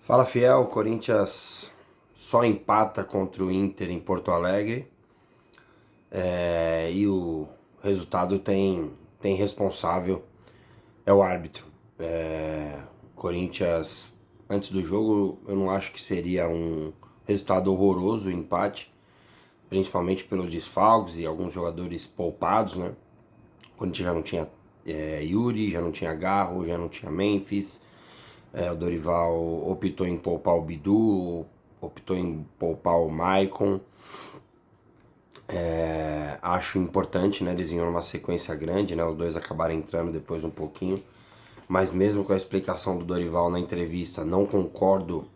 Fala, Fiel. O Corinthians só empata contra o Inter em Porto Alegre, e o resultado tem responsável, é o árbitro. O Corinthians, antes do jogo, eu não acho que seria um resultado horroroso o empate, principalmente pelos desfalques e alguns jogadores poupados, né? O Corinthians já não tinha Yuri, já não tinha Garro, já não tinha Memphis. O Dorival optou em poupar o Bidu, optou em poupar o Maicon. Acho importante, né? Eles iam numa sequência grande, né? Os dois acabaram entrando depois um pouquinho. Mas mesmo com a explicação do Dorival na entrevista, não concordo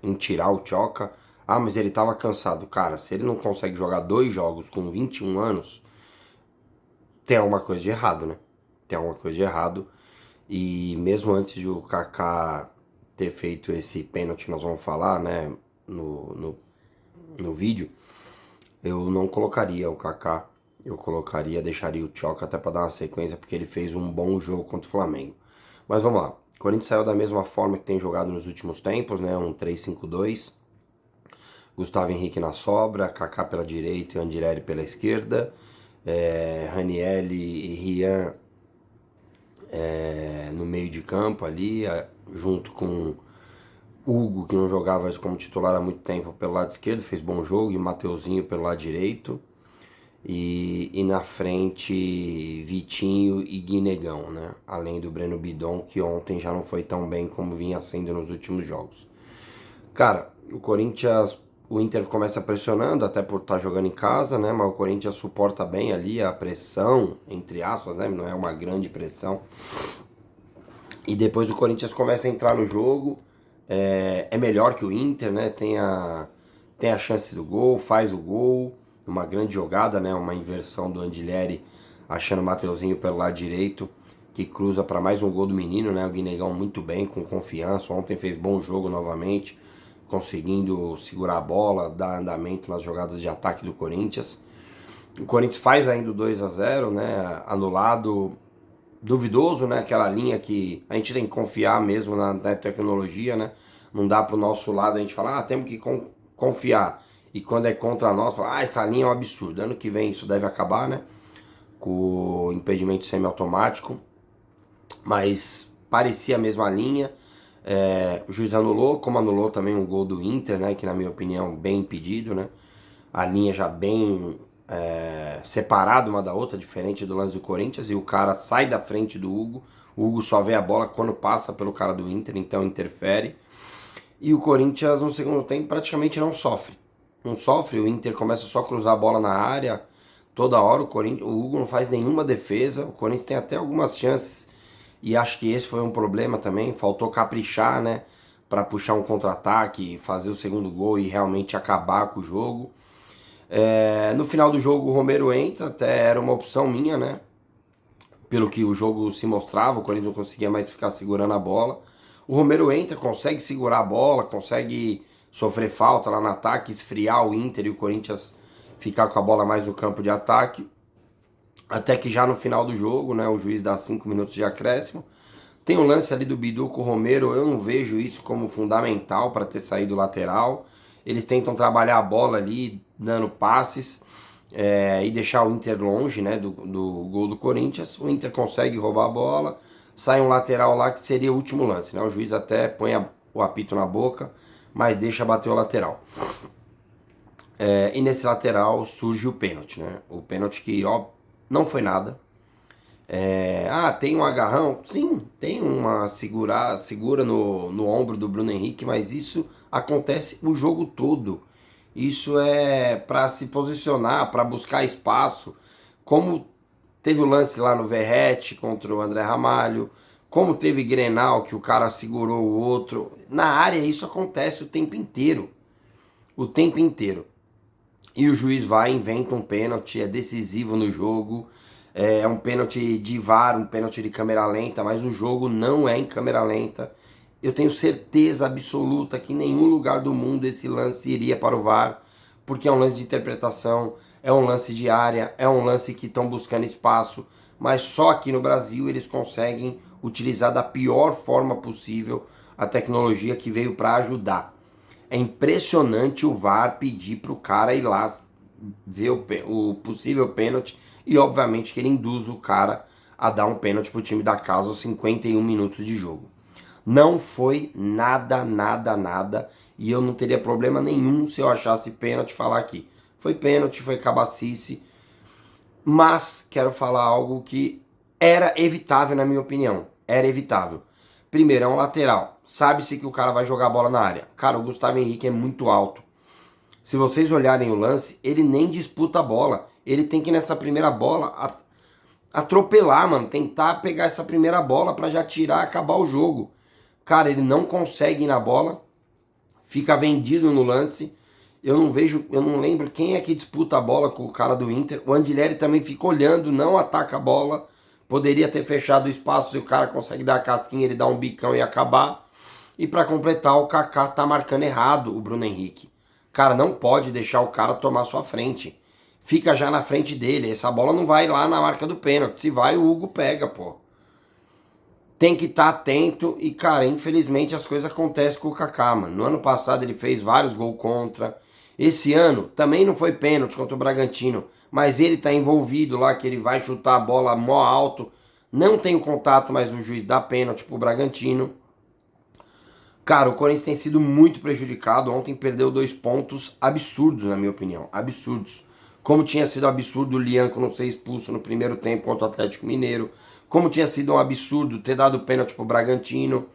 em tirar o Tchoca. Ah, mas ele tava cansado. Cara, se ele não consegue jogar 2 jogos com 21 anos, tem alguma coisa de errado, né? Tem alguma coisa de errado. E mesmo antes de o Kaká ter feito esse pênalti que nós vamos falar, né, no vídeo, eu não colocaria o Kaká, deixaria o Tchoca até para dar uma sequência, porque ele fez um bom jogo contra o Flamengo. Mas vamos lá, o Corinthians saiu da mesma forma que tem jogado nos últimos tempos, né, um 3-5-2, Gustavo Henrique na sobra, Kaká pela direita e Anderleri pela esquerda, Ranielli e Rian no meio de campo ali, junto com Hugo, que não jogava como titular há muito tempo pelo lado esquerdo, fez bom jogo, e Mateuzinho pelo lado direito. E na frente, Vitinho e Guinegão, né? Além do Breno Bidon, que ontem já não foi tão bem como vinha sendo nos últimos jogos. Cara, o Inter começa pressionando, até por estar jogando em casa, né? Mas o Corinthians suporta bem ali a pressão, entre aspas, né? Não é uma grande pressão. E depois o Corinthians começa a entrar no jogo, é melhor que o Inter, né? Tem a chance do gol, faz o gol, uma grande jogada, né? Uma inversão do Anderleri, achando o Mateuzinho pelo lado direito, que cruza para mais um gol do menino, né? O Guinegão muito bem, com confiança. Ontem fez bom jogo novamente, conseguindo segurar a bola, dar andamento nas jogadas de ataque do Corinthians. O Corinthians faz ainda o 2-0, né? Anulado, duvidoso, né? Aquela linha que a gente tem que confiar mesmo na tecnologia, né? Não dá pro nosso lado a gente falar, temos que confiar. E quando é contra nós, fala, essa linha é um absurdo. Ano que vem isso deve acabar, né? Com o impedimento semiautomático. Mas parecia a mesma linha. O juiz anulou, como anulou também um gol do Inter, né? Que na minha opinião bem impedido, né? A linha já bem separada uma da outra, diferente do lance do Corinthians, e o cara sai da frente do Hugo. O Hugo só vê a bola quando passa pelo cara do Inter, então interfere. E o Corinthians no segundo tempo praticamente não sofre. Não sofre, o Inter começa só a cruzar a bola na área toda hora. O Hugo não faz nenhuma defesa. O Corinthians tem até algumas chances, e acho que esse foi um problema também. Faltou caprichar, né? Para puxar um contra-ataque, fazer o segundo gol e realmente acabar com o jogo. No final do jogo o Romero entra, até era uma opção minha, né? Pelo que o jogo se mostrava, o Corinthians não conseguia mais ficar segurando a bola. O Romero entra, consegue segurar a bola, consegue sofrer falta lá no ataque, esfriar o Inter e o Corinthians ficar com a bola mais no campo de ataque. Até que já no final do jogo, né, o juiz dá 5 minutos de acréscimo. Tem um lance ali do Bidu com o Romero, eu não vejo isso como fundamental para ter saído lateral. Eles tentam trabalhar a bola ali, dando passes, e deixar o Inter longe, né, do gol do Corinthians. O Inter consegue roubar a bola, sai um lateral lá que seria o último lance, né? O juiz até põe o apito na boca, mas deixa bater o lateral. E nesse lateral surge o pênalti, né? O pênalti que, ó, não foi nada. Tem um agarrão? Sim, tem uma segura no ombro do Bruno Henrique, mas isso acontece o jogo todo. Isso é para se posicionar, para buscar espaço. Como teve o lance lá no Verratti contra o André Ramalho, como teve Grenal que o cara segurou o outro. Na área isso acontece o tempo inteiro. O tempo inteiro. E o juiz vai, inventa um pênalti, é decisivo no jogo. É um pênalti de VAR, um pênalti de câmera lenta, mas o jogo não é em câmera lenta. Eu tenho certeza absoluta que em nenhum lugar do mundo esse lance iria para o VAR, porque é um lance de interpretação, é um lance de área, é um lance que estão buscando espaço, mas só aqui no Brasil eles conseguem utilizar da pior forma possível a tecnologia que veio para ajudar. É impressionante o VAR pedir para o cara ir lá ver o possível pênalti e obviamente que ele induz o cara a dar um pênalti para o time da casa aos 51 minutos de jogo. Não foi nada, nada, nada, e eu não teria problema nenhum se eu achasse pênalti falar aqui. Foi pênalti, foi cabacice, mas quero falar algo que era evitável na minha opinião. Era evitável. Primeiro, é um lateral. Sabe-se que o cara vai jogar a bola na área. Cara, o Gustavo Henrique é muito alto. Se vocês olharem o lance, ele nem disputa a bola. Ele tem que nessa primeira bola atropelar, mano. Tentar pegar essa primeira bola para já tirar, acabar o jogo. Cara, ele não consegue ir na bola. Fica vendido no lance. Eu não lembro quem é que disputa a bola com o cara do Inter. O Andileri também fica olhando, não ataca a bola. Poderia ter fechado o espaço, se o cara consegue dar a casquinha, ele dá um bicão e acabar. E para completar, o Kaká tá marcando errado o Bruno Henrique. Cara, não pode deixar o cara tomar sua frente. Fica já na frente dele. Essa bola não vai lá na marca do pênalti. Se vai, o Hugo pega, pô. Tem que estar atento e, cara, infelizmente as coisas acontecem com o Kaká, mano. No ano passado ele fez vários gols contra. Esse ano também não foi pênalti contra o Bragantino, mas ele tá envolvido lá, que ele vai chutar a bola mó alto. Não tem o contato, mas o juiz dá pênalti pro Bragantino. Cara, o Corinthians tem sido muito prejudicado. Ontem perdeu 2 pontos absurdos, na minha opinião. Absurdos. Como tinha sido absurdo o Lianco não ser expulso no primeiro tempo contra o Atlético Mineiro. Como tinha sido um absurdo ter dado pênalti pro Bragantino.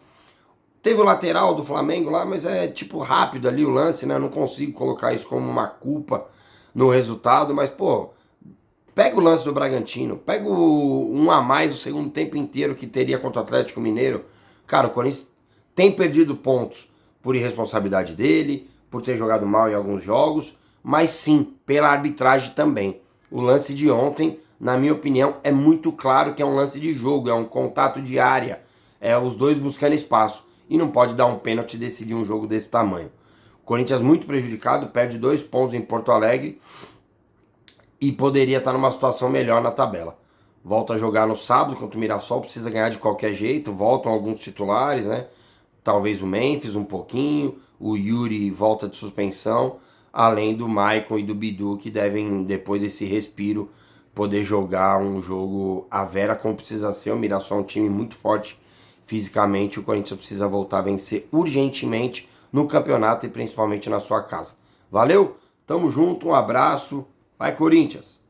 Teve o lateral do Flamengo lá, mas é tipo rápido ali o lance, né? Eu não consigo colocar isso como uma culpa no resultado, mas pô, pega o lance do Bragantino, pega o 1 a mais o segundo tempo inteiro que teria contra o Atlético Mineiro. Cara, o Corinthians tem perdido pontos por irresponsabilidade dele, por ter jogado mal em alguns jogos, mas sim, pela arbitragem também. O lance de ontem, na minha opinião, é muito claro que é um lance de jogo, é um contato de área, é os dois buscando espaço. E não pode dar um pênalti e decidir um jogo desse tamanho. O Corinthians muito prejudicado, perde 2 pontos em Porto Alegre e poderia estar numa situação melhor na tabela. Volta a jogar no sábado contra o Mirassol, precisa ganhar de qualquer jeito, voltam alguns titulares, né? Talvez o Memphis um pouquinho, o Yuri volta de suspensão, além do Maicon e do Bidu, que devem, depois desse respiro, poder jogar um jogo à vera como precisa ser. O Mirassol é um time muito forte fisicamente, o Corinthians precisa voltar a vencer urgentemente no campeonato e principalmente na sua casa. Valeu? Tamo junto, um abraço, vai Corinthians!